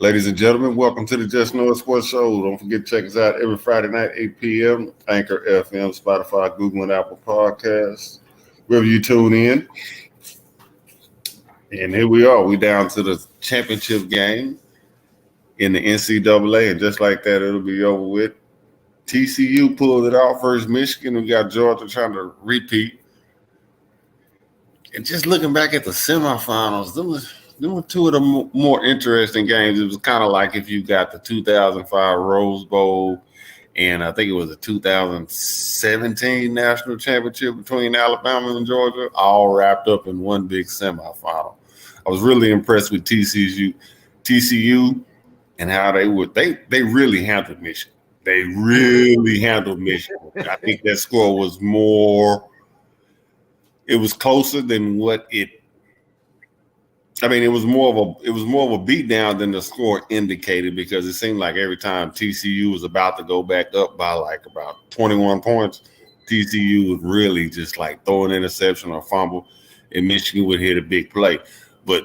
Ladies and gentlemen, welcome to the Just Know It Sports Show. Don't forget to check us out every Friday night, 8 p.m. Anchor FM, Spotify, Google, and Apple Podcasts. Wherever you tune in. And here we are. We down to the championship game in the NCAA. And just like that, it'll be over with. TCU pulled it out versus Michigan. We got Georgia trying to repeat. And just looking back at the semifinals, them were two of the more interesting games. It was kind of like if you got the 2005 Rose Bowl and I think it was the 2017 national championship between Alabama and Georgia, all wrapped up in one big semifinal. I was really impressed with TCU and how they really handled Michigan. They really handled Michigan. I think that score was more. It was closer than what it. I mean, it was more of a beatdown than the score indicated because it seemed like every time TCU was about to go back up by like about 21 points, TCU would really just like throw an interception or fumble, and Michigan would hit a big play. But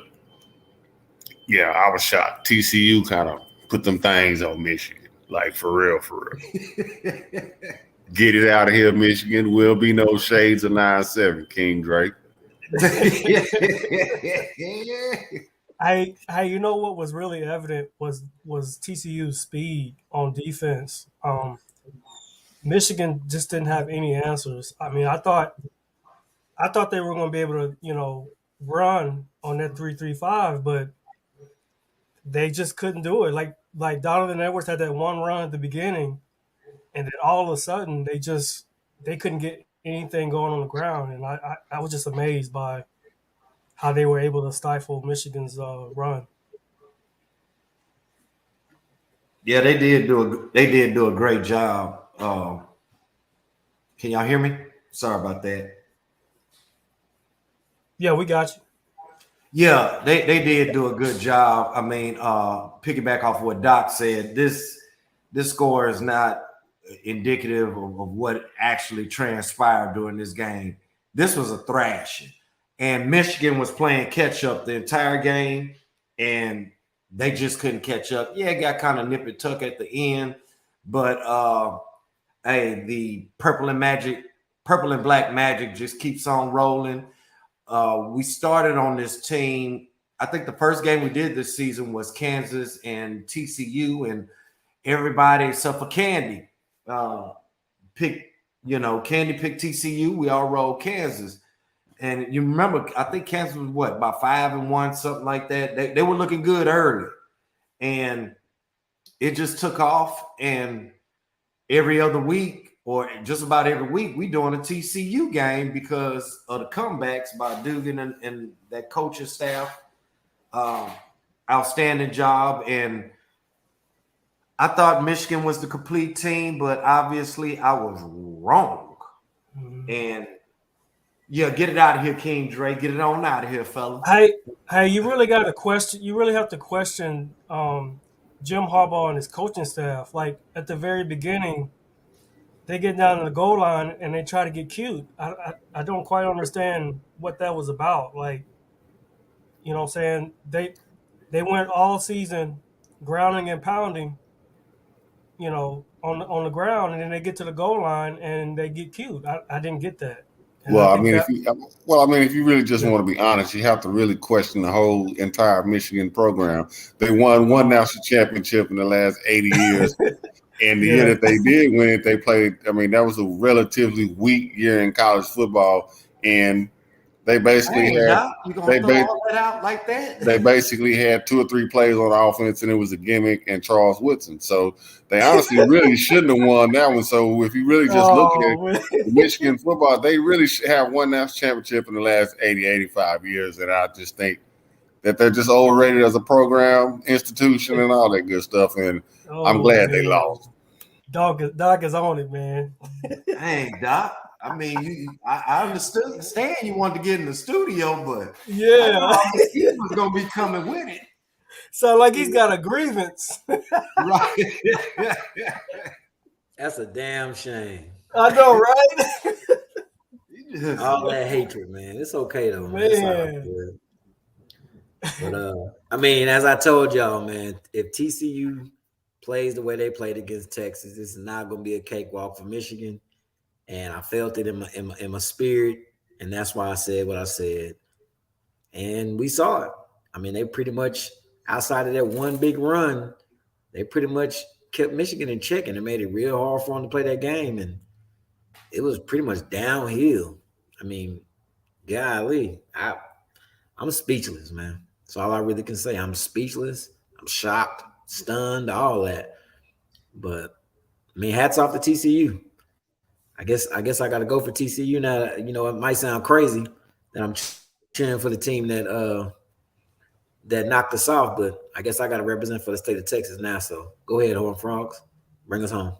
yeah, I was shocked. TCU kind of put them things on Michigan, like for real. Get it out of here, Michigan. Will be no shades of 9-7, King Drake. You know what was really evident was TCU's speed on defense. Michigan just didn't have any answers. I mean, I thought they were going to be able to run on that 3-3-5, but they just couldn't do it. Like Donovan Edwards had that one run at the beginning, and then all of a sudden they couldn't get anything going on the ground, and I was just amazed by how they were able to stifle Michigan's run. Yeah, they did do a great job. Can y'all hear me? Sorry about that. Yeah, we got you. Yeah, they did do a good job. I mean, piggyback off what Doc said, this score is not indicative of what actually transpired during this game. This was a thrashing. And Michigan was playing catch up the entire game, and they just couldn't catch up. Yeah, it got kind of nip and tuck at the end, but hey, the purple and black magic just keeps on rolling. We started on this team. I think the first game we did this season was Kansas and TCU, and everybody except for Candy picked TCU. We all rolled Kansas. And you remember, I think Kansas was what, about 5-1, something like that. They were looking good early, and it just took off. And every other week, or just about every week, we doing a TCU game because of the comebacks by Dugan and that coaching staff. Outstanding job. And I thought Michigan was the complete team, but obviously I was wrong. Mm-hmm. And yeah, get it out of here, King Dre. Get it on out of here, fella. Hey, you really got to question. You really have to question Jim Harbaugh and his coaching staff. Like at the very beginning, they get down to the goal line and they try to get cute. I don't quite understand what that was about. Like, you know what I'm saying? They went all season grounding and pounding, on the ground, and then they get to the goal line and they get cute. I didn't get that. If you really just want to be honest, you have to really question the whole entire Michigan program. They won one national championship in the last 80 years. And the year that they did win it, they played. I mean, that was a relatively weak year in college football, and they basically They basically had 2 or 3 plays on offense, and it was a gimmick and Charles Woodson. So they honestly really shouldn't have won that one. So if you really just look at Michigan football, they really should have won that championship in the last 80, 85 years, and I just think that they're just overrated as a program, institution, and all that good stuff. And I'm glad they lost. Doc is on it, man. Dang, Doc. I mean, I understand you wanted to get in the studio, but yeah, he was gonna be coming with it. Sound like he's got a grievance. Right. That's a damn shame. I know, right? All that hatred, man. It's okay though, man. But I mean, as I told y'all, man, if TCU plays the way they played against Texas, this is not going to be a cakewalk for Michigan. And I felt it in my spirit, and that's why I said what I said. And we saw it. I mean, they pretty much outside of that one big run, they pretty much kept Michigan in check, and it made it real hard for them to play that game. And it was pretty much downhill. I mean, golly, I'm speechless, man. That's all I really can say. I'm speechless. I'm shocked, stunned, all that. But I mean, hats off to TCU. I guess I got to go for TCU now. You know, it might sound crazy that I'm cheering for the team that knocked us off, but I guess I got to represent for the state of Texas now. So go ahead, Horned Frogs, bring us home.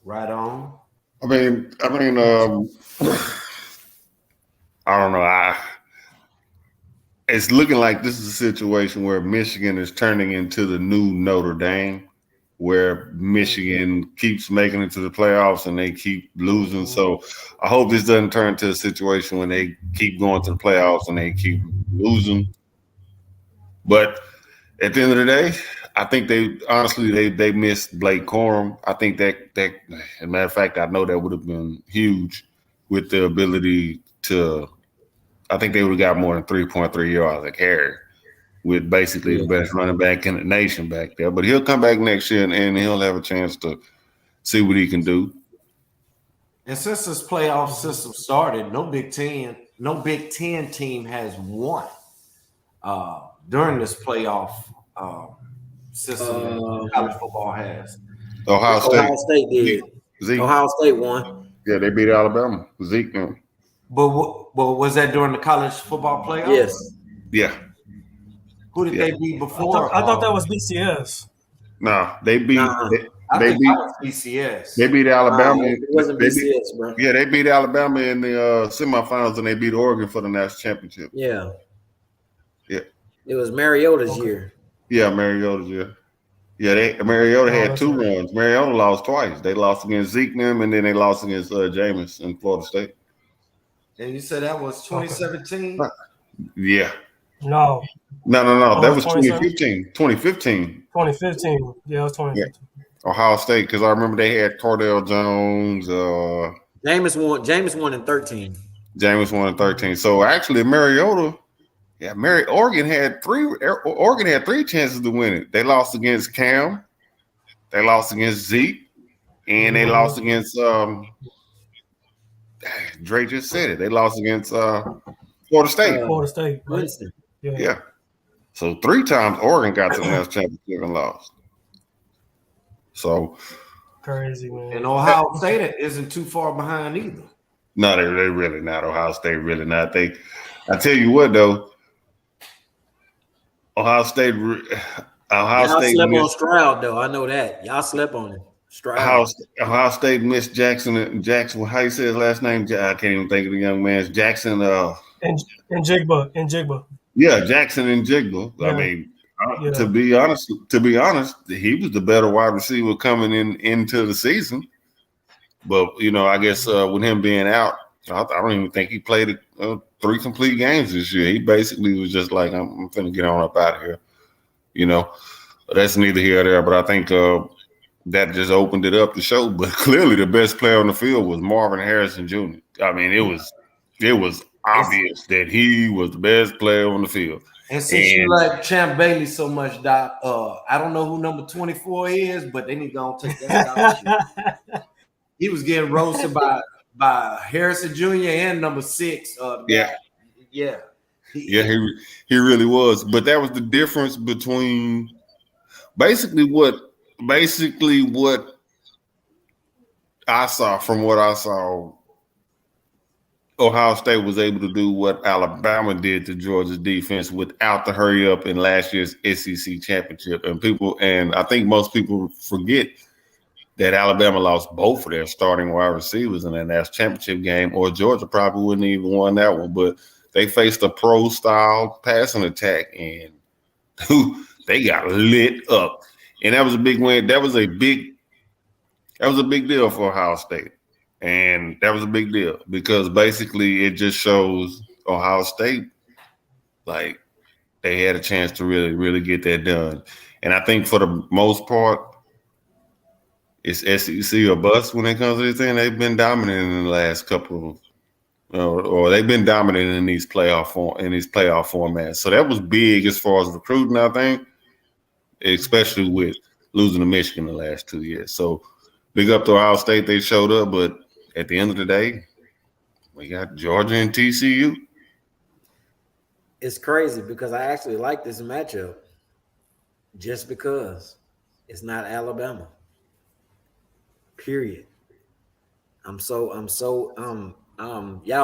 Right on. I mean, I don't know. It's looking like this is a situation where Michigan is turning into the new Notre Dame, where Michigan keeps making it to the playoffs and they keep losing. So I hope this doesn't turn into a situation when they keep going to the playoffs and they keep losing. But at the end of the day, I think they missed Blake Corum. I think that as a matter of fact, I know that would have been huge with the ability to. I think they would have got more than 3.3 yards a carry with basically the best running back in the nation back there. But he'll come back next year and he'll have a chance to see what he can do. And since this playoff system started, no Big Ten team has won during this playoff system that college football has. Ohio State did. Zeke. Ohio State won. Yeah, they beat Alabama. Zeke. But was that during the college football playoffs? Yes. Yeah. Who did they beat before? I thought that was BCS. No, they beat. They beat BCS. They beat Alabama. It wasn't BCS, bro. Yeah, they beat Alabama in the semifinals, and they beat Oregon for the national championship. Yeah. Yeah. It was Mariota's year. Yeah, Mariota's year. Yeah, Mariota had two runs. Mariota lost twice. They lost against Zeke and then they lost against Jameis in Florida State. And you said that was 2017? Yeah. No. That was 2015. 2015. 2015. Yeah, it was 2015. Yeah. Ohio State, because I remember they had Cordell Jones. Jameis won in 13. Jameis won in 13. So actually, Mariota, Oregon had three chances to win it. They lost against Cam, they lost against Zeke, and they lost against Dre just said it. They lost against Florida State. Florida State. Winston. Yeah. So 3 times Oregon got to the national championship and lost. So crazy, man. And Ohio State isn't too far behind either. No, they're really not. Ohio State really not. I tell you what though, Ohio State slept on Stroud though. I know that. Y'all slept on him. Ohio State missed Jackson. How you say his last name? I can't even think of the young man's Jackson. And Jigba. Yeah, Jackson and Jigba. Yeah. I mean, to be honest, he was the better wide receiver coming into the season. But I guess with him being out, I don't even think he played 3 complete games this year. He basically was just like, I'm finna get on up out of here. But that's neither here nor there. But I think that just opened it up to show. But clearly, the best player on the field was Marvin Harrison Jr. I mean, it was obvious that he was the best player on the field. And since you like Champ Bailey so much, Doc, I don't know who number 24 is, but they need to go take that out. He was getting roasted by Harrison Jr. and number 6. He really was. But that was the difference between basically what I saw. From what I saw, Ohio State was able to do what Alabama did to Georgia's defense without the hurry up in last year's SEC championship. And I think most people forget that Alabama lost both of their starting wide receivers in that national championship game, or Georgia probably wouldn't even won that one. But they faced a pro-style passing attack, and they got lit up. And that was a big win. That was a big deal for Ohio State. And that was a big deal because basically it just shows Ohio State, like, they had a chance to really, really get that done. And I think for the most part, it's SEC or bust when it comes to this thing. They've been dominant in the last couple of or they've been dominant in these playoff formats. So that was big as far as recruiting, I think, especially with losing to Michigan the last 2 years. So big up to Ohio State, they showed up, but at the end of the day, we got Georgia and TCU. It's crazy because I actually like this matchup just because it's not Alabama. Period. Y'all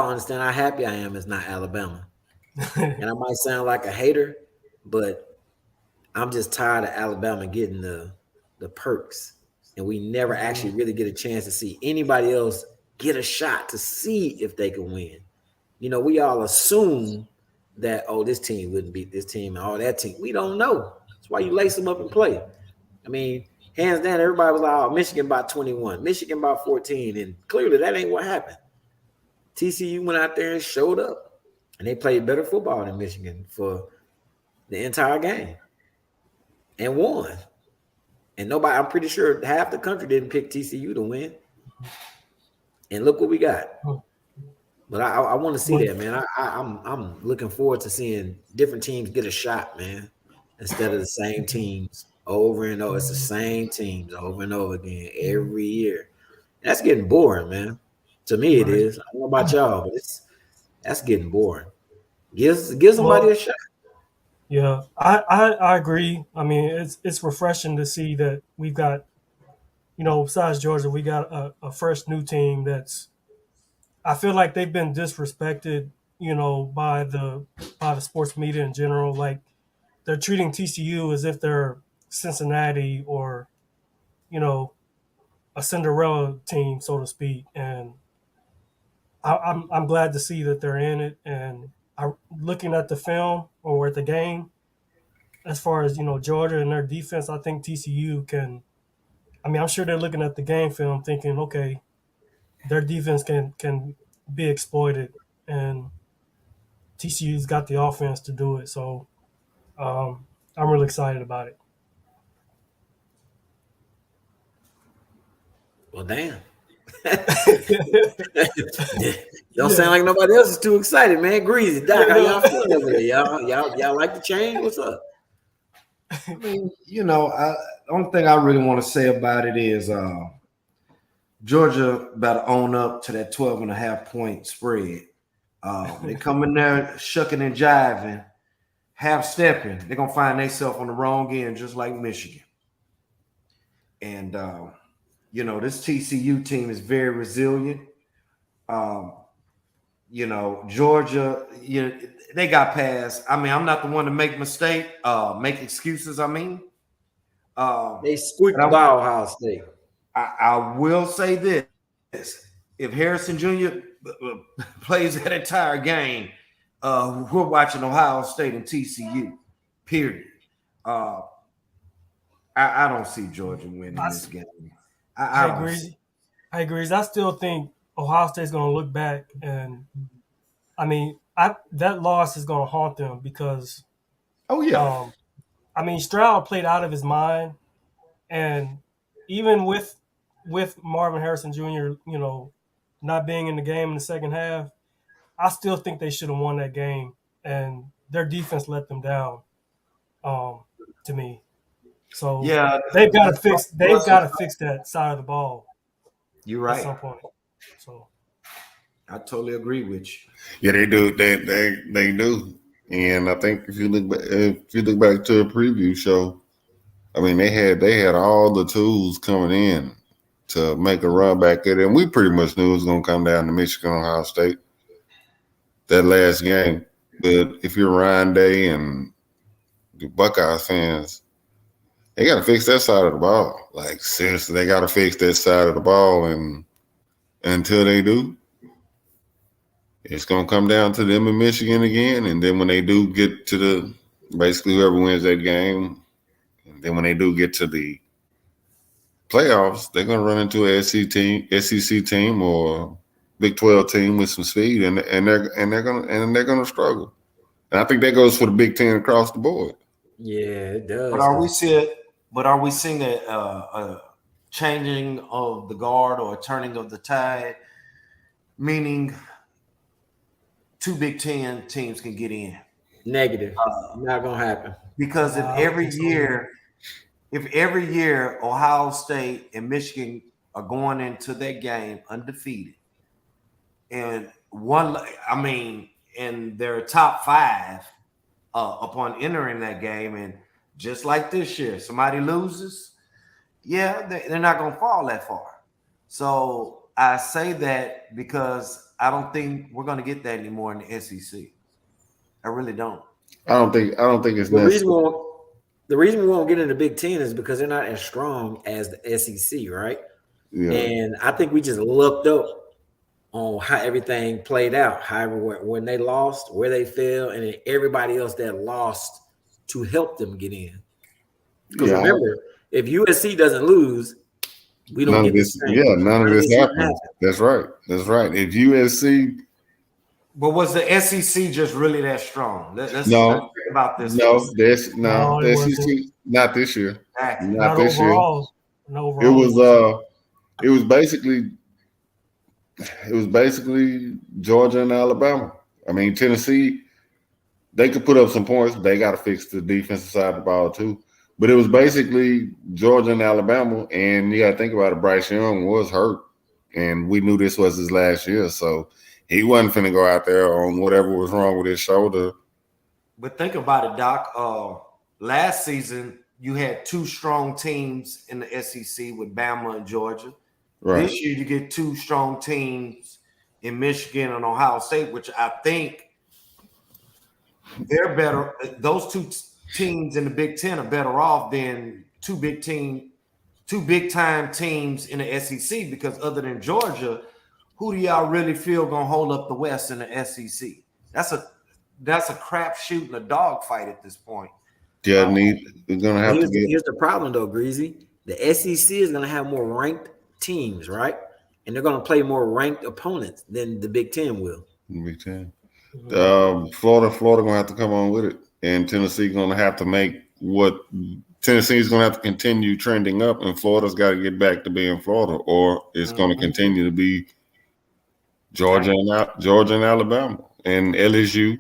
understand how happy I am it's not Alabama. And I might sound like a hater, but I'm just tired of Alabama getting the perks. And we never actually really get a chance to see anybody else get a shot to see if they can win. You know, we all assume that, oh, this team wouldn't beat this team and all that team. We don't know. That's why you lace them up and play. I mean, hands down, everybody was like, oh, Michigan by 21, Michigan by 14. And clearly that ain't what happened. TCU went out there and showed up. And they played better football than Michigan for the entire game. And won. And nobody, I'm pretty sure half the country didn't pick TCU to win. And look what we got. But I want to see that, man. I'm looking forward to seeing different teams get a shot, man, instead of the same teams over and over. It's the same teams over and over again every year. That's getting boring, man. To me, it is. I don't know about y'all, but that's getting boring. Give somebody a shot. Yeah, I agree. I mean, it's refreshing to see that we've got, you know, besides Georgia, we got a fresh new team that's. I feel like they've been disrespected, you know, by the sports media in general. Like they're treating TCU as if they're Cincinnati or, you know, a Cinderella team, so to speak. And I'm glad to see that they're in it. And looking at the film or at the game, as far as, you know, Georgia and their defense, I think TCU can. I mean, I'm sure they're looking at the game film thinking, okay, their defense can be exploited, and TCU's got the offense to do it. So I'm really excited about it. Well, damn. Don't sound like nobody else is too excited, man. Greasy, Doc, how y'all feeling over there? Y'all like the change? What's up? I mean, you know, the only thing I really want to say about it is Georgia about to own up to that 12.5 point spread. They come in there shucking and jiving, half stepping. They're going to find themselves on the wrong end, just like Michigan. And, you know, this TCU team is very resilient. You know, Georgia, they got past. I mean, I'm not the one to make excuses. I mean, they squeaked by Ohio State. I will say this: if Harrison Jr. plays that entire game, we're watching Ohio State and TCU. Period. I don't see Georgia winning this game. I agree. I agree. I still think Ohio State's going to look back, and I mean, that loss is going to haunt them because. Oh yeah. I mean, Stroud played out of his mind, and even with Marvin Harrison Jr., you know, not being in the game in the second half, I still think they should have won that game, and their defense let them down. To me, so yeah, they've got to fix that side of the ball. You're right. At some point. So I totally agree with you. Yeah, they do. They do. And I think if you look back to a preview show, I mean they had all the tools coming in to make a run back at it. And we pretty much knew it was going to come down to Michigan, Ohio State, that last game. But if you're Ryan Day and the Buckeyes fans, they got to fix that side of the ball. Like, seriously, they got to fix that side of the ball. And until they do, it's going to come down to them in Michigan again. And then when they do get to basically whoever wins that game, and then when they do get to the playoffs, they're going to run into an SEC team or Big 12 team with some speed, and they're going to struggle. And I think that goes for the Big Ten across the board. Yeah, it does. But are we seeing a changing of the guard or a turning of the tide? Meaning, 2 Big Ten teams can get in. Negative? Not gonna happen. Because if every year Ohio State and Michigan are going into that game undefeated, and in their top 5 upon entering that game, and just like this year, somebody loses, they're not going to fall that far. So I say that because I don't think we're going to get that anymore in the SEC. I really don't. I don't think it's The necessary. reason we won't get into the Big Ten is because they're not as strong as the SEC, right? Yeah. And I think we just looked up on how everything played out. However, when they lost, where they fell, and then everybody else that lost to help them get in. Because remember, if USC doesn't lose, we don't get this. None of this happens. That's right. If USC, but was the SEC just really that strong? Let's think about this. The SEC, not this year. Not this overall. year. No, overall. It was basically Georgia and Alabama. I mean, Tennessee, they could put up some points, but they got to fix the defensive side of the ball too. But it was basically Georgia and Alabama, and you got to think about it. Bryce Young was hurt, and we knew this was his last year, so he wasn't finna go out there on whatever was wrong with his shoulder. But think about it, Doc. Last season, you had 2 strong teams in the SEC with Bama and Georgia. Right. This year, you get 2 strong teams in Michigan and Ohio State, which I think they're better. Those 2 teams in the Big Ten are better off than 2 big time teams in the SEC, because other than Georgia, who do y'all really feel gonna hold up the West in the SEC? That's a crapshoot and a dogfight at this point. Yeah, we're gonna have to get. Here's the problem, though, Greasy. The SEC is gonna have more ranked teams, right? And they're gonna play more ranked opponents than the Big Ten will. Big Ten. Florida gonna have to come on with it, and Tennessee gonna have to make what Tennessee's gonna have to continue trending up, and Florida's got to get back to being Florida, or it's gonna continue to be Georgia and Alabama and LSU.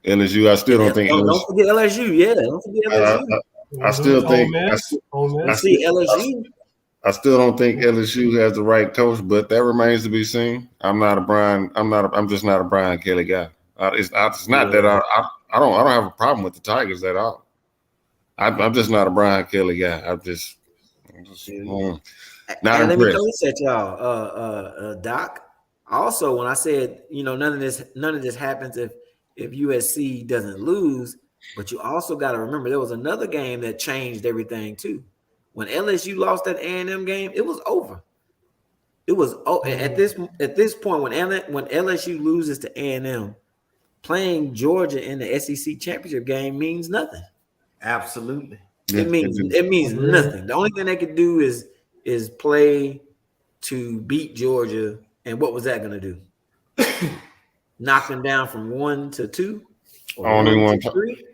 I still don't think. Don't forget LSU. Yeah, don't forget LSU. I still think. LSU. I still don't think LSU has the right coach, but that remains to be seen. I'm just not a Brian Kelly guy. It's not that I don't have a problem with the Tigers at all. I'm just not a Brian Kelly guy. not and impressed. Let me tell you that, y'all, Doc. Also, when I said, none of this happens if USC doesn't lose, but you also got to remember there was another game that changed everything too. When LSU lost that A&M game, it was over. It was at this point when LSU loses to A&M, playing Georgia in the SEC championship game means nothing. Absolutely, it means nothing. The only thing they could do is play to beat Georgia, and what was that going to do? Knock them down from 1 to 2, or only 1 to 3.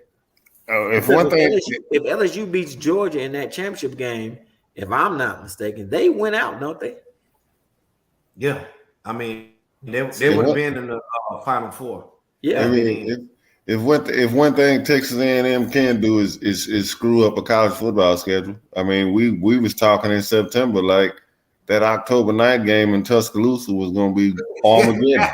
If LSU beats Georgia in that championship game, if I'm not mistaken, they went out, don't they? Yeah, I mean they would have been in the Final Four. Yeah, I mean, if one thing Texas A&M can do is screw up a college football schedule. I mean, we was talking in September like that October 9th game in Tuscaloosa was going to be Armageddon.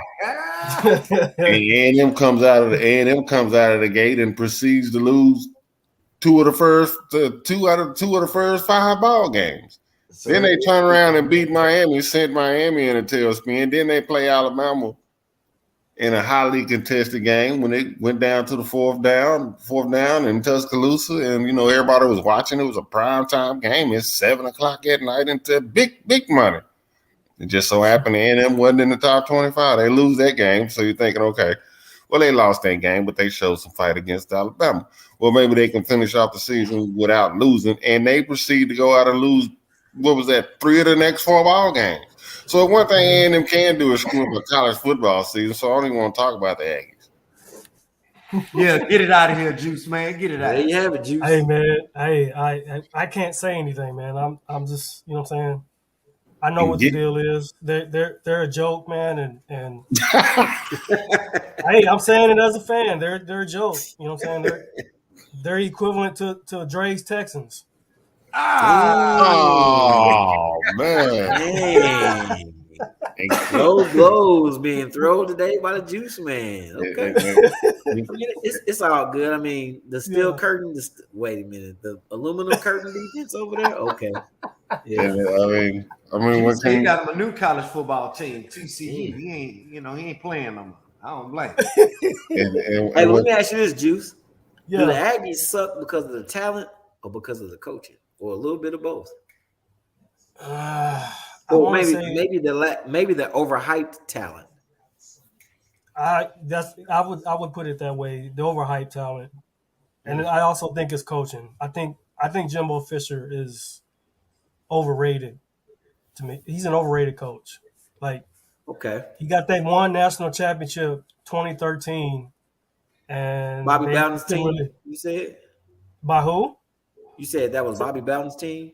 And A&M comes out of the gate and proceeds to lose two out of the first 5 ball games. So, then they turn around and beat Miami, sent Miami in a tailspin. Then they play Alabama in a highly contested game when they went down to the fourth down in Tuscaloosa, and everybody was watching. It was a primetime game. It's 7:00 at night into big money. It just so happened A&M wasn't in the top 25. They lose that game, so you're thinking, okay, well, they lost that game, but they showed some fight against Alabama. Well, maybe they can finish off the season without losing, and they proceed to go out and lose, 3 of the next 4 ball games. So one thing A&M can do is screw up a college football season, so I don't even want to talk about the Aggies. Yeah, get it out of here, Juice, man. Get it out. There you have it, Juice. Hey man, I can't say anything, man. I'm just, you know what I'm saying. I know what the deal is. They're a joke, man, and hey, I'm saying it as a fan. They're a joke. You know what I'm saying? They're equivalent to Dre's Texans. Oh man. Dang. Low blows being thrown today by the Juice Man. Okay. I mean, it's all good. I mean, the steel curtain. Wait a minute. The aluminum curtain defense over there. Okay. Yeah, I mean, when he got him a new college football team, TCU. He ain't playing no more. I don't blame him. Hey, let me ask you this, Juice. Yeah. Do the Aggies suck because of the talent or because of the coaching, or a little bit of both? Or maybe the overhyped talent. I would put it that way. The overhyped talent, and I also think it's coaching. I think Jimbo Fisher is overrated. To me, he's an overrated coach. Like, okay, he got that one national championship 2013, and Bobby Bowden's team. You said by who? You said that was Bobby Bowden's team.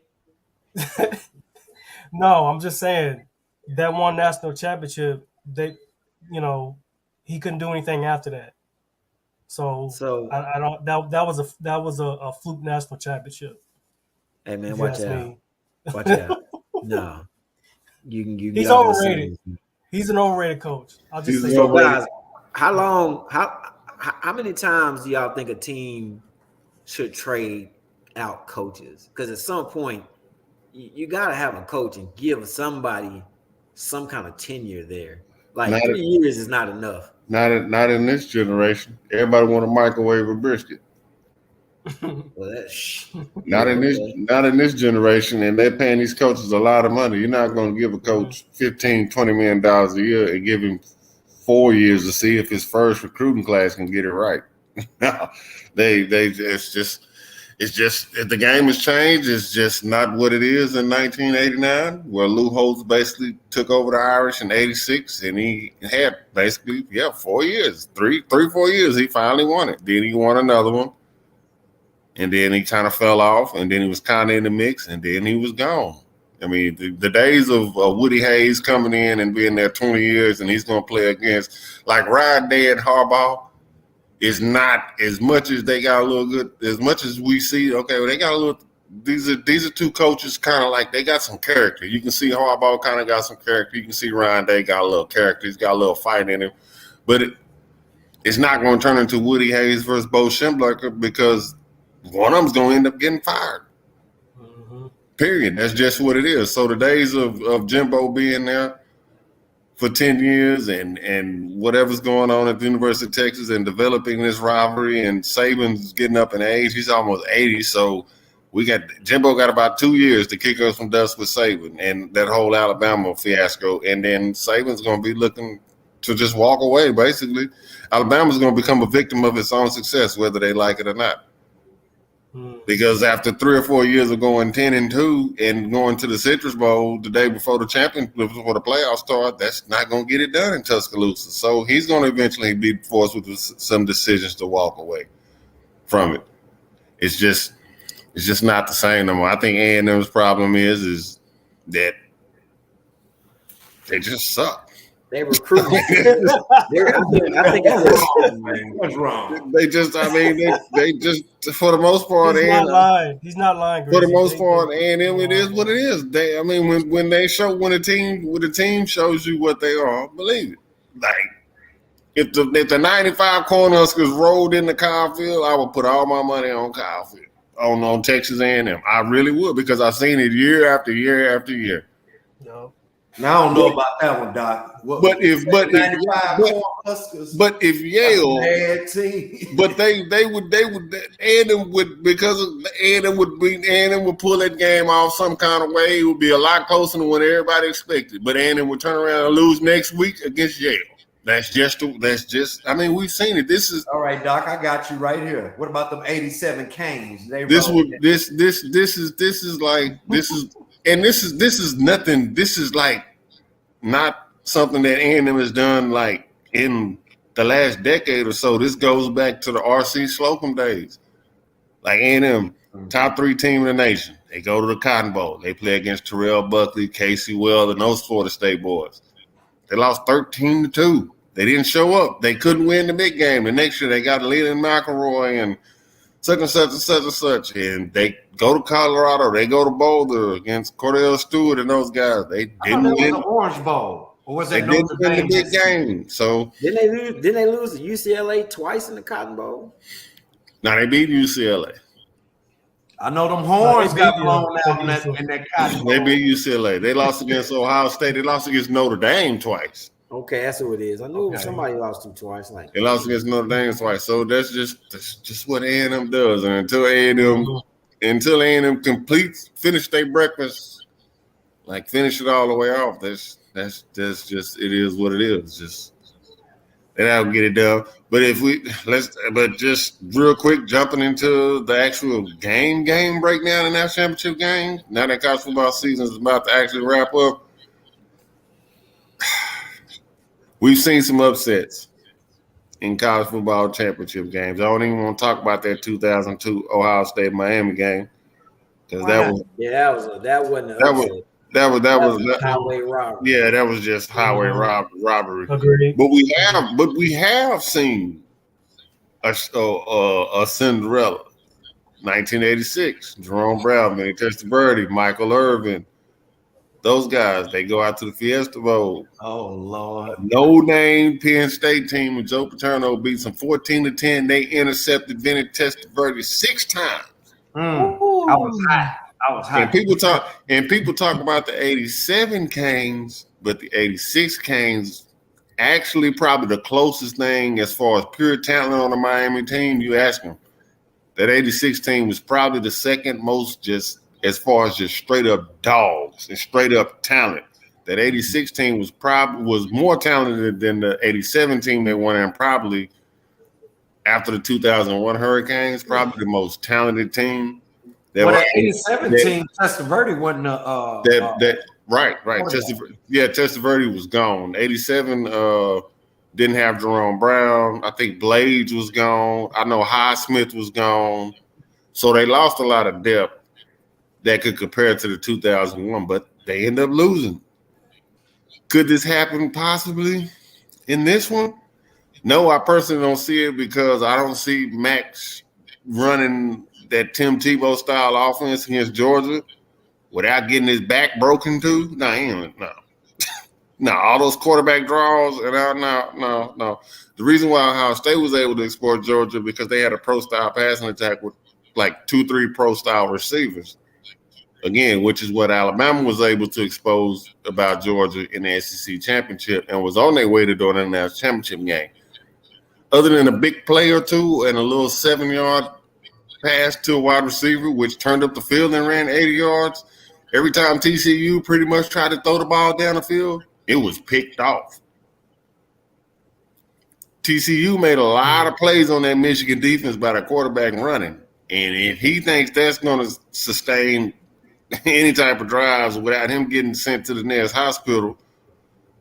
No, I'm just saying that one national championship. He couldn't do anything after that. So I don't. That was a fluke national championship. Hey man, watch out! Watch out! No, you. He's overrated. He's an overrated coach. I'll just say so. Guys, how many times do y'all think a team should trade out coaches? Because at some point, you got to have a coach and give somebody some kind of tenure there. Like 3 years is not enough. Not in this generation. Everybody want to microwave a brisket. Well, not in this generation, and they're paying these coaches a lot of money. You're not going to give a coach $15, $20 million a year and give him 4 years to see if his first recruiting class can get it right. It's just the game has changed. It's just not what it is in 1989, where Lou Holtz basically took over the Irish in '86, and he had basically 4 years, 4 years. He finally won it. Then he won another one, and then he kind of fell off, and then he was kind of in the mix, and then he was gone. I mean, the days of Woody Hayes coming in and being there 20 years, and he's going to play against like Ryan Day and Harbaugh. Is not as much as they got a little good, as much as we see. Okay, well, they got a little. These are two coaches kind of like they got some character. You can see Harbaugh kind of got some character. You can see Ryan Day got a little character. He's got a little fight in him, but it's not going to turn into Woody Hayes versus Bo Schembechler because one of them's going to end up getting fired. Mm-hmm. Period. That's just what it is. So the days of Jimbo being there for 10 years and whatever's going on at the University of Texas and developing this rivalry, and Saban's getting up in age. He's almost 80, so Jimbo got about 2 years to kick us from dust with Saban and that whole Alabama fiasco, and then Saban's going to be looking to just walk away, basically. Alabama's going to become a victim of its own success, whether they like it or not. Because after 3 or 4 years of going 10-2 and going to the Citrus Bowl the day before the playoffs start, that's not going to get it done in Tuscaloosa. So he's going to eventually be forced with some decisions to walk away from it. It's just not the same no more. I think A&M's problem is that they just suck. They recruit. I think what's wrong? They just for the most part. He's not lying. For the most part, A&M, it is what it is. When the team shows you what they are, believe it. Like if the 95 Cornhuskers rolled into Kyle Field, I would put all my money on Kyle Field, on Texas A&M. I really would, because I've seen it year after year after year. No. Now I don't know about that one, Doc. But if Yale, bad team. but they would A&M would, because A&M would pull that game off some kind of way. It would be a lot closer than what everybody expected. But A&M would turn around and lose next week against Yale. That's just. I mean, we've seen it. This is all right, Doc. I got you right here. What about them '87 Canes? This is nothing. This is like not something that A&M has done like in the last decade or so, this goes back to the RC Slocum days. Like A&M, top 3 team in the nation. They go to the Cotton Bowl. They play against Terrell Buckley, Casey Wells, and those Florida State boys. They lost 13-2. They didn't show up. They couldn't win the big game. The next year, they got Leland McElroy and such and such and such and such. And they go to Colorado. They go to Boulder against Cordell Stewart and those guys. They didn't win the Orange Bowl. Or was they that didn't win the big game. So Didn't they lose to UCLA twice in the Cotton Bowl? now they beat UCLA. I know them horns they got beat blown out in UCLA. that Cotton They Bowl. beat UCLA. They lost against Ohio State. They lost against Notre Dame twice. Okay, that's who it is. I knew Okay. somebody lost to twice. Like They lost against Notre Dame twice. So that's just what A&M does. And until A&M finish their breakfast, like finish it all the way off. That's just it is what it is. Just that'll get it done. But but just real quick, jumping into the actual game breakdown in that championship game. Now that college football season is about to actually wrap up, we've seen some upsets in college football championship games. I don't even want to talk about that 2002 Ohio State Miami game because that was highway robbery. yeah, that was just highway robbery. Agreed. But we have seen a Cinderella. 1986, Jerome Brown, Manny Testaverde, Michael Irvin. Those guys, they go out to the Fiesta Bowl. Oh Lord. No name Penn State team with Joe Paterno beats them 14-10. They intercepted Vinny Testaverde 6 times. I was hot. And people talk about the 87 Canes, but the 86 Canes actually probably the closest thing as far as pure talent on the Miami team. You ask them. That 86 team was probably the second most just as far as just straight up dogs and straight up talent. That 86 team was more talented than the 87 team they won, and probably after the 2001 Hurricanes, probably the most talented team. That 87 team, Testaverde wasn't right. Testaverde was gone. 87 didn't have Jerome Brown. I think Blades was gone. I know Highsmith was gone. So they lost a lot of depth that could compare to the 2001, but they end up losing. Could this happen possibly in this one? No, I personally don't see it because I don't see Max running that Tim Tebow style offense against Georgia without getting his back broken too. No. No, all those quarterback draws and no. The reason why Ohio State was able to exploit Georgia because they had a pro-style passing attack with like 2-3 pro-style receivers. Again, which is what Alabama was able to expose about Georgia in the SEC championship and was on their way to doing an national championship game. Other than a big play or two and a little 7-yard pass to a wide receiver, which turned up the field and ran 80 yards, every time TCU pretty much tried to throw the ball down the field, it was picked off. TCU made a lot of plays on that Michigan defense by the quarterback running. And if he thinks that's going to sustain any type of drives without him getting sent to the nearest hospital,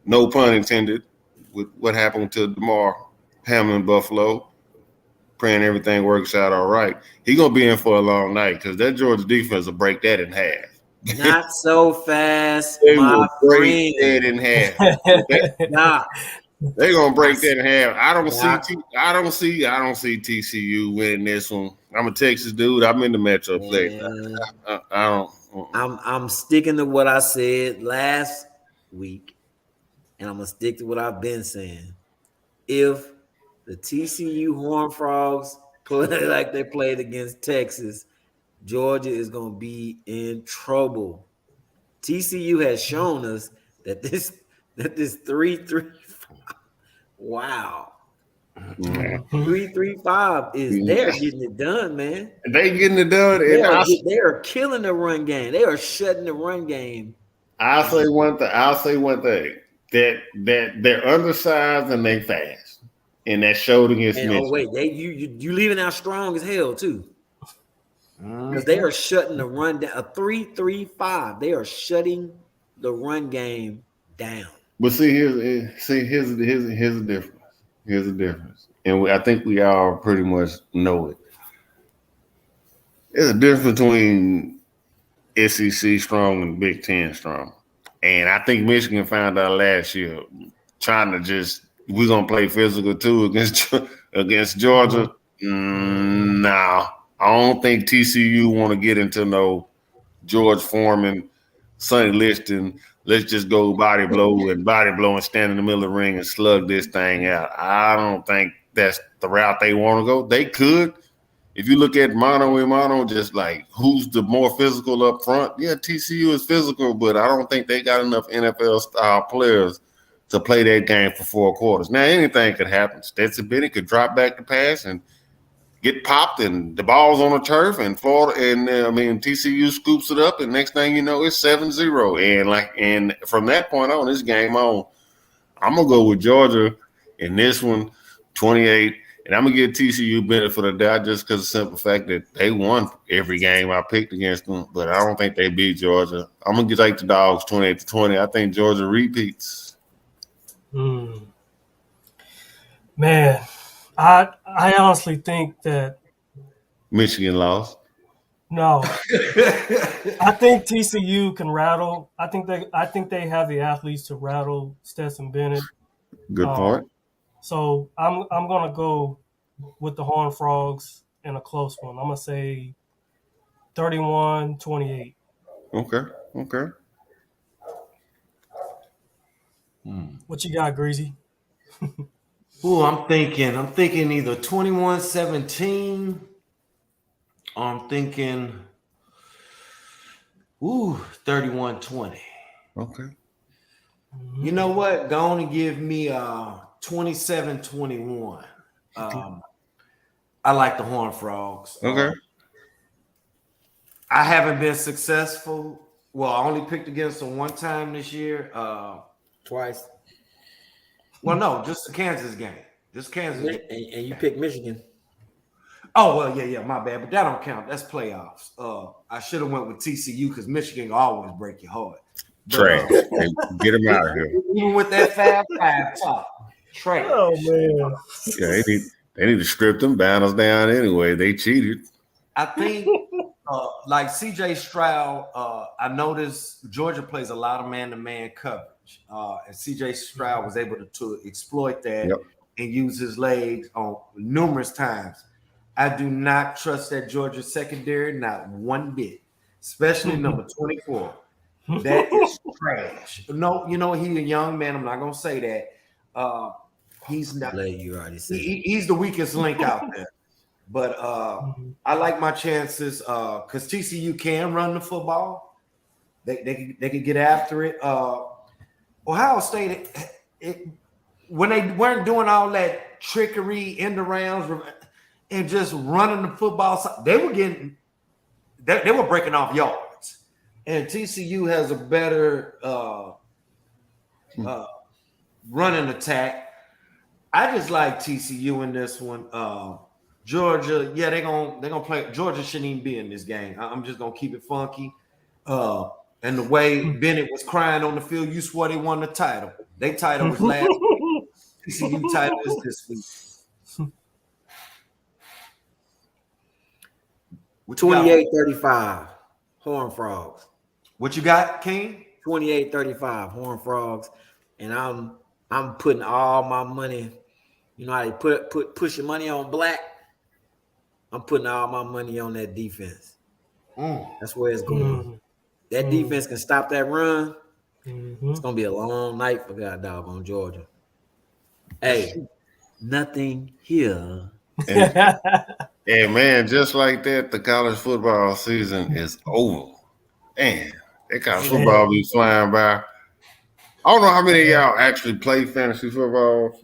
no pun intended, with what happened to DeMar Hamlin Buffalo, praying everything works out all right, he's going to be in for a long night because that Georgia defense will break that in half. Not so fast, They my will break friend. that in half. Nah, They're gonna break that in half. I don't see TCU winning this one. I'm a Texas dude. I'm in the Metro play. I don't. I'm sticking to what I said last week, and I'm gonna stick to what I've been saying. If the TCU Horned Frogs play like they played against Texas, Georgia is gonna be in trouble. TCU has shown us that this 3-3. Wow. 3-3-5 is they're getting it done, man. They getting it done. They are killing the run game. They are shutting the run game. I'll say one thing. That they're undersized and they fast. And that showed against Michigan. Oh wait, you leaving out strong as hell too. Because they are shutting the run down. A 3-3-5. They are shutting the run game down. But here's the difference. Here's the difference. And I think we all pretty much know it. There's a difference between SEC strong and Big Ten strong. And I think Michigan found out last year, trying to we're going to play physical too against Georgia. No, I don't think TCU want to get into no George Foreman, Sonny Liston. Let's just go body blow and stand in the middle of the ring and slug this thing out. I don't think that's the route they want to go. They could. If you look at mano a mano, just like who's the more physical up front, yeah, TCU is physical, but I don't think they got enough NFL-style players to play that game for 4 quarters. Now, anything could happen. Stetson Bennett could drop back the pass and get popped, and the ball's on the turf, and Florida and TCU scoops it up, and next thing you know, it's 7-0. And from that point on, this game on, I'm gonna go with Georgia in this one, 28. And I'm going to give TCU benefit of the doubt just because of the simple fact that they won every game I picked against them, but I don't think they beat Georgia. I'm going to take the Dogs 28-20. I think Georgia repeats. Man, I honestly think that Michigan lost. no. I think TCU can rattle. I think they have the athletes to rattle Stetson Bennett. Good point. So I'm gonna go with the Horned Frogs in a close one. I'm gonna say 31-28. Okay. What you got, Greasy? Ooh, I'm thinking either 21-17. Or I'm thinking 31-20. Okay. You know what? Go on and give me 27-21. I like the Horned Frogs. Okay. I haven't been successful. Well, I only picked against them one time this year. Twice. Well, no, just the Kansas game. Just Kansas. And you picked Michigan. Oh, well, yeah, my bad. But that don't count. That's playoffs. I should have went with TCU because Michigan always break your heart. Trash. Get them out of here. Even with that 5-5 top. Trash. Oh man. Yeah, they need to strip them banners down anyway. They cheated. I think like CJ Stroud, I noticed Georgia plays a lot of man-to-man coverage. And CJ Stroud was able to exploit that and use his legs on numerous times. I do not trust that Georgia secondary, not one bit, especially number 24. That is trash. No, you know, he's a young man. I'm not going to say that. He's not. You already said he's the weakest link out there. But I like my chances because TCU can run the football. They can get after it. Ohio State, when they weren't doing all that trickery, end arounds, and just running the football, they were breaking off yards. And TCU has a better running attack. I just like TCU in this one. Georgia, yeah, they're gonna play. Georgia shouldn't even be in this game. I'm just gonna keep it funky. And the way Bennett was crying on the field, you swore they won the title. Their title was last week. TCU title is this week. 28-35, Horned Frogs. What you got, King? 28-35, Horned Frogs. And I'm putting all my money. You know how they push your money on black? I'm putting all my money on that defense. That's where it's going. That defense can stop that run. It's gonna be a long night for that dog on Georgia. Hey, nothing here. And man, just like that, the college football season is over. Man, that college football be flying by. I don't know how many of y'all actually play fantasy football,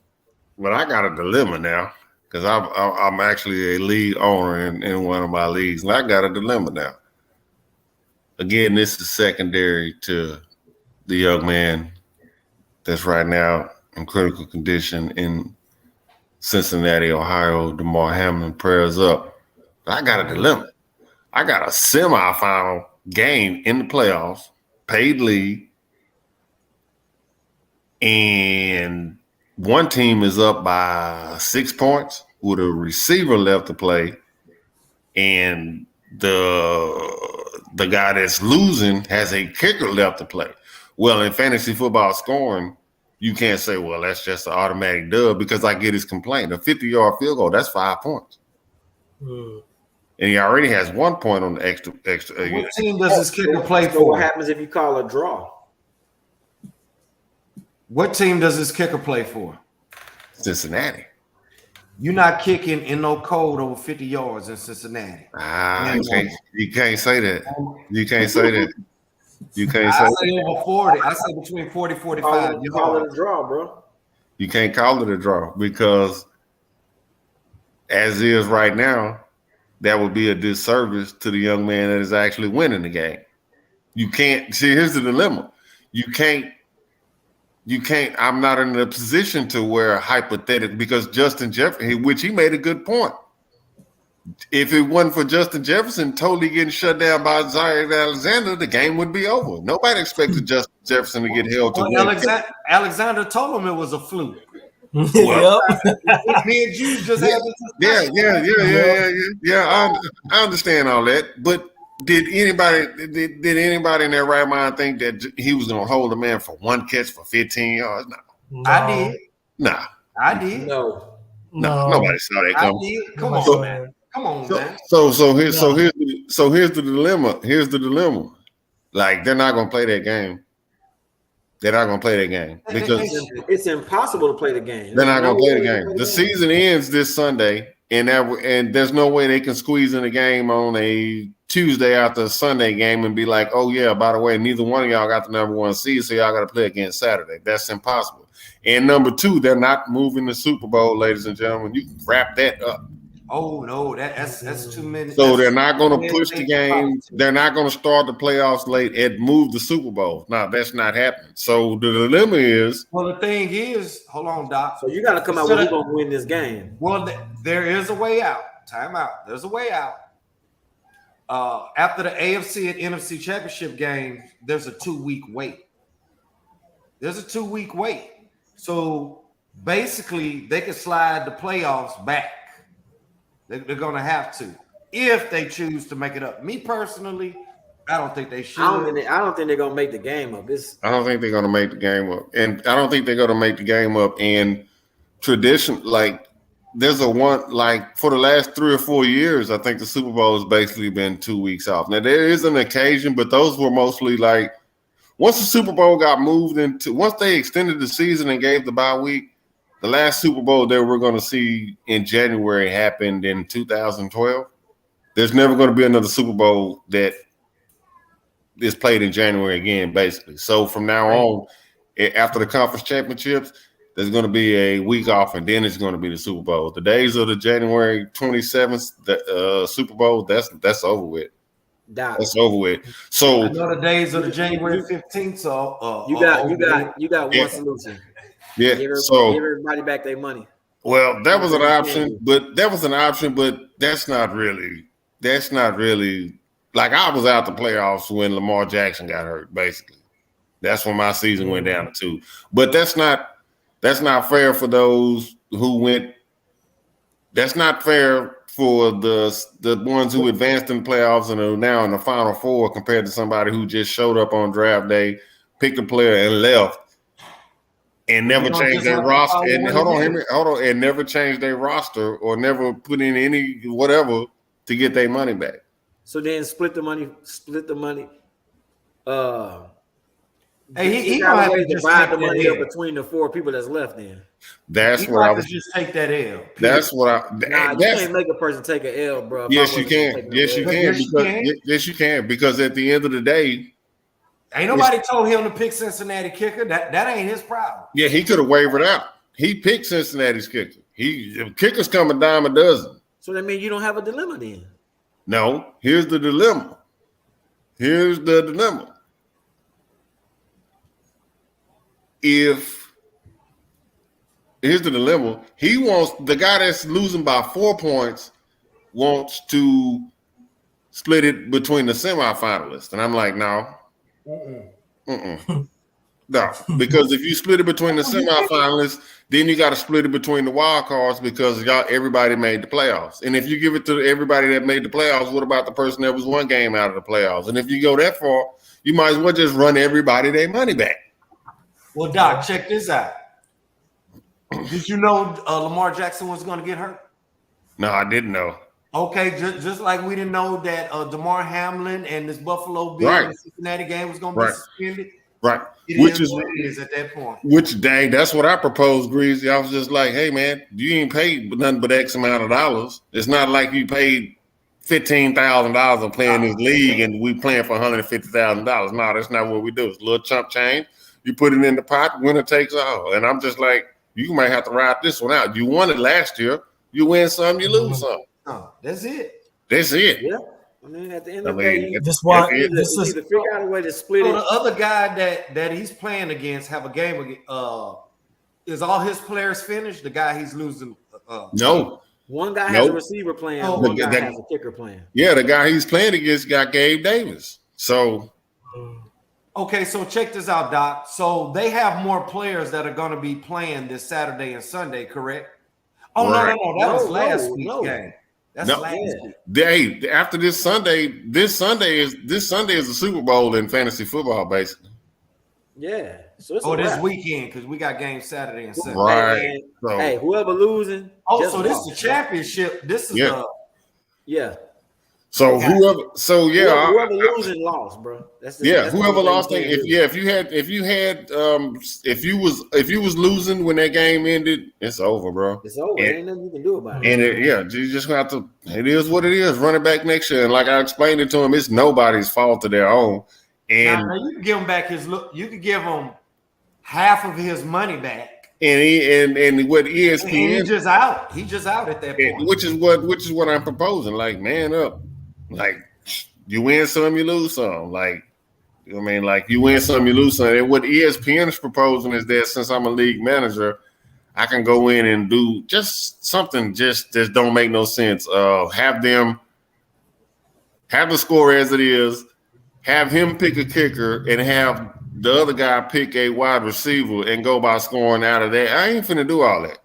but I got a dilemma now because I'm actually a league owner in one of my leagues, and I got a dilemma now. Again, this is secondary to the young man that's right now in critical condition in Cincinnati, Ohio, DeMar Hamlin. Prayers up. But I got a dilemma. I got a semifinal game in the playoffs, paid league, and one team is up by 6 points with a receiver left to play, and the guy that's losing has a kicker left to play. Well, in fantasy football scoring, you can't say, well, that's just an automatic dub, because I get his complaint. A 50-yard field goal, that's 5 points. And he already has 1 point on the extra. What team does this kicker play So for? what happens if you call a draw? What team does this kicker play for? Cincinnati. You're not kicking in no code over 50 yards in Cincinnati. You can't say that. You can't say that. You can't I say say over 40. I say between 40 45. You call it a draw, bro. You can't call it a draw, because as is right now, that would be a disservice to the young man that is actually winning the game. You can't see. Here's the dilemma. You can't. I'm not in a position to where hypothetical, because Justin Jefferson, which he made a good point. If it wasn't for Justin Jefferson totally getting shut down by Zaire Alexander, the game would be over. Nobody expected Justin Jefferson to get held to win. Alexander told him it was a fluke. Well, Me and you just had this discussion. Yeah. I understand all that, but did anybody in their right mind think that he was going to hold a man for one catch for 15 yards? No. I did. Nah. I did. No. Nobody saw that I coming. did. Come on, man. Come on, man. So here's the dilemma. Here's the dilemma. Like, they're not going to play that game. They're not going to play that game because it's impossible to play the game. they're not going to play the game. The season ends this Sunday, and there's no way they can squeeze in a game on a Tuesday after a Sunday game and be like, oh yeah, by the way, neither one of y'all got the number one seed, so y'all got to play again Saturday. That's impossible. And number two, they're not moving the Super Bowl, ladies and gentlemen. You can wrap that up. Oh no, that's too many. So they're not going to push the game. They're not going to start the playoffs late and move the Super Bowl. No, that's not happening. So the dilemma is. Well, the thing is, hold on, Doc. So you got to come out with who's going to win this game. Well, there is a way out. Time out. There's a way out. After the AFC and NFC championship game, there's a 2-week wait. So basically, they can slide the playoffs back. They're going to have to, if they choose to make it up. Me personally, I don't think they should. I don't think they're going to make the game up. I don't think they're going to make the game up. And I don't think they're going to make the game up. And tradition, like, there's for the last 3 or 4 years, I think the Super Bowl has basically been 2 weeks off. Now, there is an occasion, but those were mostly like, once the Super Bowl got moved once they extended the season and gave the bye week, the last Super Bowl that we're going to see in January happened in 2012. There's never going to be another Super Bowl that is played in January again, basically. So from now on, after the conference championships, there's going to be a week off, and then it's going to be the Super Bowl. The days of the January 27th Super Bowl, that's over with. That's over with. So I know the days of the January 15th. So you got one solution. Yeah, give everybody back their money. Well, that was an option, but that's not really like, I was out the playoffs when Lamar Jackson got hurt, basically. That's when my season went down to 2. But that's not fair for those who went. That's not fair for the ones who advanced in the playoffs and are now in the Final Four compared to somebody who just showed up on draft day, picked a player and left. And never changed their roster. And hold on, and never changed their roster or never put in any whatever to get their money back. So then split the money. Hey, he gonna have to divide the money up between the 4 people that's left. Then that's what I was just take that L. Period. That's what I. You can't make a person take an L, bro. Yes, you can. Yes, you can. Because at the end of the day. Ain't nobody told him to pick Cincinnati kicker. That ain't his problem. Yeah, he could have wavered out. He picked Cincinnati's kicker. Kickers come a dime a dozen. So that means you don't have a dilemma then. No, here's the dilemma. Here's the dilemma. He wants the guy that's losing by 4 points wants to split it between the semifinalists, and I'm like, no. No, because if you split it between the semifinalists, then you got to split it between the wild cards because everybody made the playoffs. And if you give it to everybody that made the playoffs, what about the person that was one game out of the playoffs? And if you go that far, you might as well just run everybody their money back. Well, Doc, check this out. Did you know Lamar Jackson was going to get hurt? No, I didn't know. Okay, just like we didn't know that DeMar Hamlin and this Buffalo Bills Right. Cincinnati game was going to be Right. suspended. Right. Which is what it is at that point. Which dang, that's what I proposed, Greasy. I was just like, hey man, you ain't paid nothing but X amount of dollars. It's not like you paid $15,000 on playing this league and we playing for $150,000. No, that's not what we do. It's a little chump change. You put it in the pot, winner takes all. And I'm just like, you might have to ride this one out. You won it last year. You win some, you lose some. Oh, that's it. That's it. Yeah. I mean, at the end of the day, This why That's it. this you is need to figure out a way to split So it. the other guy that he's playing against have a game against. Is all his players finished? The guy he's losing. No. One guy has Nope. a receiver playing, Oh, one guy that- has a kicker playing. Yeah, the guy he's playing against got Gabe Davis. So Okay, so check this out, Doc. So they have more players that are going to be playing this Saturday and Sunday, correct? Oh Right. no, that was No, last no, week's no. game. That's No. last Yeah. week. they after this Sunday is the Super Bowl in fantasy football, basically. Yeah. So it's Oh, a this wrap. weekend because we got games Saturday and Sunday. Right. Hey, man, So hey, whoever losing. Oh, just so this is lost. the championship. This is Yeah. the Yeah. so whoever Whoever losing lost, bro. That's the whoever only lost thing it. you can do. If you was losing when that game ended, it's over, bro. It's over. And- Ain't nothing you can do about it. And you just have to. It is what it is. Run it back next year. And like I explained it to him, it's nobody's fault of their own. And now, you can give him back his look. You could give him half of his money back. and what And he's ESPN, just out. He's just out at that point. which is what I'm proposing. Like, man up. Like, you win some, you lose some. Like, you know what I mean? Like, you win some, you lose some. And what ESPN is proposing is that since I'm a league manager, I can go in and do just something just don't make no sense. Have the score as it is, have him pick a kicker, and have the other guy pick a wide receiver and go by scoring out of that. I ain't finna do all that.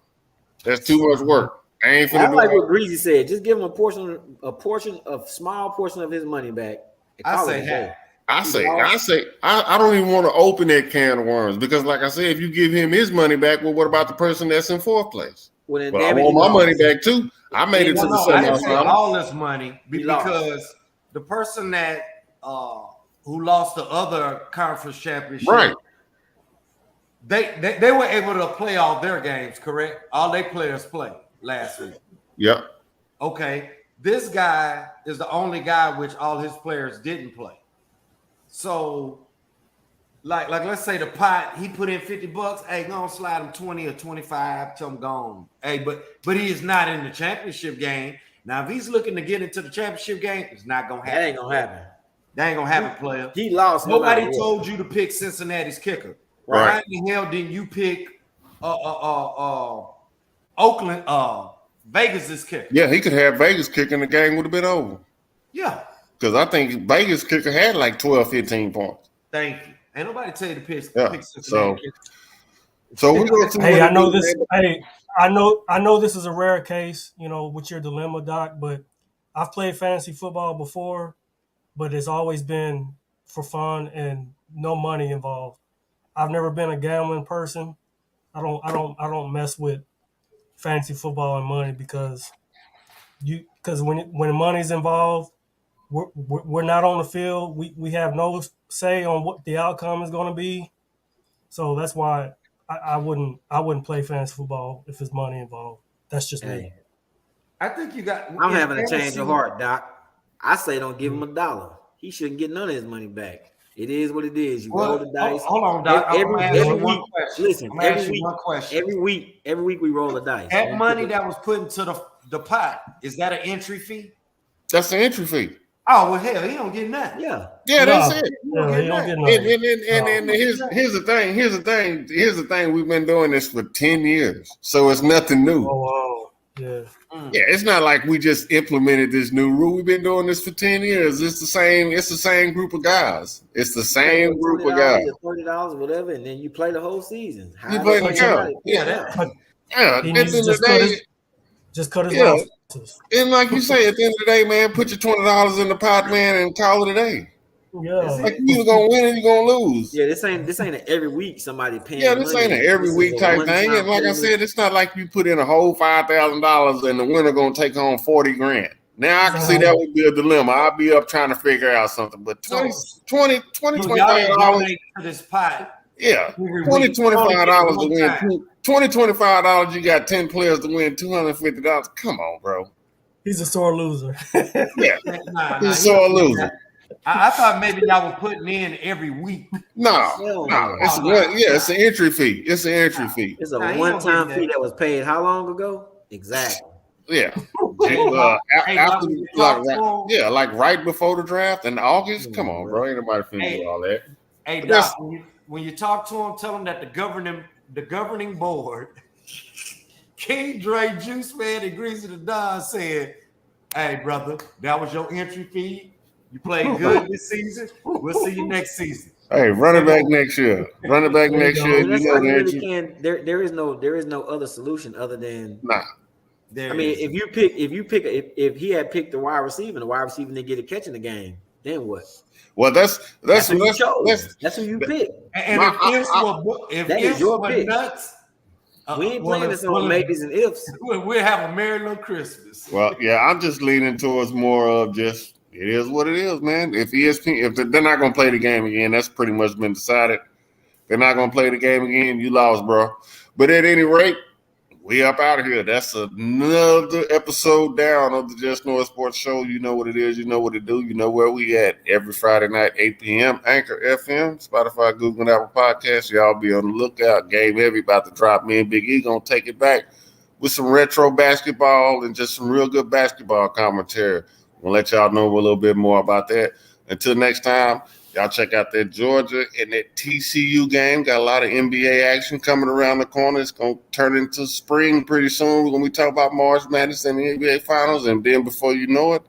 That's too much work. I ain't finna I do like all what Greasy said. Just give him a small portion of his money back. and I call say it a half. day. I don't even want to open that can of worms because, like I said, if you give him his money back, well, what about the person that's in fourth place? Well, then, But I damn it, want he my lost. money back too. I made it to Well, the no, I didn't say semifinals. all this money He lost. because the person that who lost the other conference championship, Right. They were able to play all their games, correct? All their players played last week. Yep. Okay, this guy is the only guy which all his players didn't play. So, like let's say the pot, he put in $50. Hey, go on, slide him 20 or 25. Tell him gone. Hey, but he is not in the championship game. Now, if he's looking to get into the championship game, it's not gonna That happen. ain't gonna happen. That ain't gonna happen, player. He lost. no Nobody matter what. told you to pick Cincinnati's kicker. Right. Why in the hell didn't you pick Oakland, Vegas's kicker? Yeah, he could have Vegas kicking, the game would have been over. Yeah. Because I think Vegas kicker had like 12, 15 points. Thank you. Ain't nobody tell you to pick Yeah, Cincinnati so- kicker. So we're going to Hey, I know this. Hey, I know this is a rare case, with your dilemma, Doc. But I've played fantasy football before, but it's always been for fun and no money involved. I've never been a gambling person. I don't mess with fantasy football and money because when money's involved, we're not on the field. We have no say on what the outcome is going to be. So that's why I wouldn't play fantasy football if there's money involved. That's just me. Hey, I think you got. I'm in having a change fantasy- of heart, Doc. I say don't give him $1. He shouldn't get none of his money back. It is what it is. You roll Well, the dice. hold on, Doc. I'm Every gonna ask you week, one question. listen, I'm gonna ask every you week, one question. every week we roll the dice. That money that was put into the pot, is that an entry fee? That's the entry fee. Oh well, hell, he don't get nothing. Yeah. Yeah, that's No. it. Yeah, you don't get And, nothing. and here's the thing. We've been doing this for 10 years, so it's nothing new. Oh, Yeah. Yeah, it's not like we just implemented this new rule. We've been doing this for 10 years. It's the same group of guys. It's the same group of guys. $20, whatever, and then you play the whole season. You play the game. Yeah. He At needs the to end of the day, just cut his Yeah. losses. and like you say, at the end of the day, man, put your $20 in the pot, man, and call it a day. Yeah. Like you either gonna win or you gonna lose. Yeah, this ain't an every week somebody paying. Yeah, this ain't an every week type thing. And like I said, it's not like you put in a whole $5,000 and the winner gonna take home 40 grand. Now I can see that would be a dilemma. I'll be up trying to figure out something. But $25 to this pot. Yeah, $25 to win. $25, you got 10 players to win $250. Come on, bro. He's a sore loser. Yeah, he's a sore loser. I thought maybe y'all were putting in every week. No. It's an entry fee. It's an entry fee. It's a one-time fee that was paid how long ago? Exactly. Yeah. Like right before the draft in August. Come on, bro. Ain't nobody finna do all that. Hey, Doc, when you talk to him, tell him that the governing board, King Dre, Juice Man, and Greasy the Don said, "Hey, brother, that was your entry fee. You played good this season. We'll see you next season." Hey, run it back next year. Run it back next year. You know that there is no other solution other than There I mean, if he had picked the wide receiver and the wide receiver didn't get a catch in the game, then what? Well, that's who you chose. That's who you picked. And if ifs were nuts, we ain't playing this on maybes and ifs. We'll have a merry little Christmas. Well, yeah, I'm just leaning towards more of just it is what it is, man. If ESPN, if they're not gonna play the game again, that's pretty much been decided. They're not gonna play the game again. You lost, bro. But at any rate, we up out of here. That's another episode down of the Just Know It Sports Show. You know what it is. You know what to do. You know where we at every Friday night, 8 p.m. Anchor FM, Spotify, Google, and Apple Podcasts. Y'all be on the lookout. Gabe Heavy about to drop. Me and Big E gonna take it back with some retro basketball and just some real good basketball commentary. We'll let y'all know a little bit more about that. Until next time, y'all check out that Georgia and that TCU game. Got a lot of NBA action coming around the corner. It's going to turn into spring pretty soon. We're going to be talking about March Madness and the NBA Finals. And then before you know it,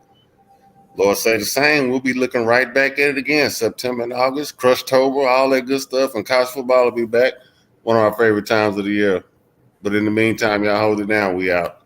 Lord say the same, we'll be looking right back at it again. September and August, Crushtober, all that good stuff. And college football will be back. One of our favorite times of the year. But in the meantime, y'all hold it down. We out.